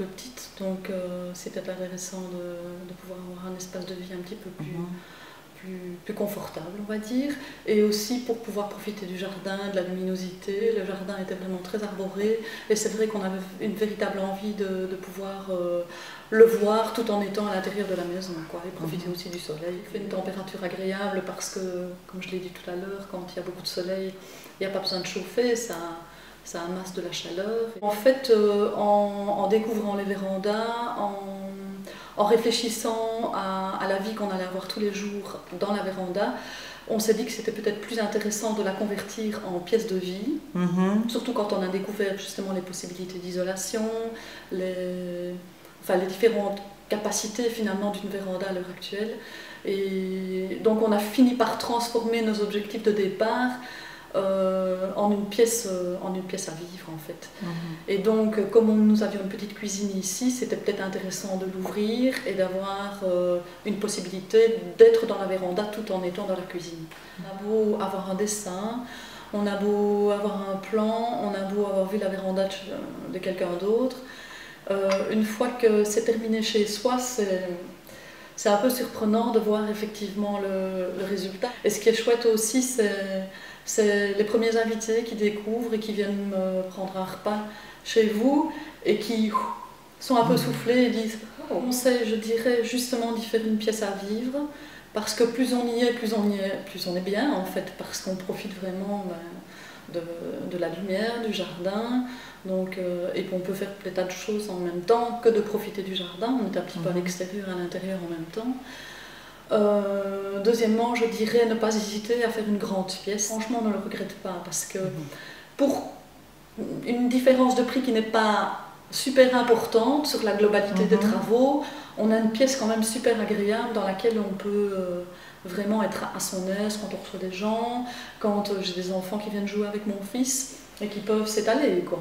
peu petite, donc c'était intéressant de pouvoir avoir un espace de vie un petit peu plus confortable, on va dire, et aussi pour pouvoir profiter du jardin, de la luminosité. Le jardin était vraiment très arboré, et c'est vrai qu'on avait une véritable envie de pouvoir le voir tout en étant à l'intérieur de la maison, quoi, et profiter aussi du soleil. Il fait une température agréable parce que, comme je l'ai dit tout à l'heure, quand il y a beaucoup de soleil, il n'y a pas besoin de chauffer, ça amasse de la chaleur. En fait, en découvrant les vérandas, en réfléchissant à la vie qu'on allait avoir tous les jours dans la véranda, on s'est dit que c'était peut-être plus intéressant de la convertir en pièce de vie, surtout quand on a découvert justement les possibilités d'isolation, les différentes capacités finalement d'une véranda à l'heure actuelle. Et donc on a fini par transformer nos objectifs de départ en une pièce à vivre en fait. Et donc comme nous avions une petite cuisine ici, c'était peut-être intéressant de l'ouvrir et d'avoir une possibilité d'être dans la véranda tout en étant dans la cuisine. On a beau avoir un dessin, on a beau avoir un plan, on a beau avoir vu la véranda de quelqu'un d'autre, une fois que c'est terminé chez soi, c'est un peu surprenant de voir effectivement le résultat. Et ce qui est chouette aussi, c'est les premiers invités qui découvrent et qui viennent me prendre un repas chez vous et qui sont un peu soufflés et disent « On conseille, je dirais, justement d'y faire une pièce à vivre, parce que plus on y est, plus on est bien en fait, parce qu'on profite vraiment de la lumière, du jardin, donc, et qu'on peut faire des tas de choses en même temps que de profiter du jardin. On est un petit peu à l'extérieur et à l'intérieur en même temps. Deuxièmement, je dirais ne pas hésiter à faire une grande pièce. Franchement, on ne le regrette pas parce que pour une différence de prix qui n'est pas super importante sur la globalité des travaux, on a une pièce quand même super agréable dans laquelle on peut vraiment être à son aise quand on reçoit des gens, quand j'ai des enfants qui viennent jouer avec mon fils et qui peuvent s'étaler, quoi.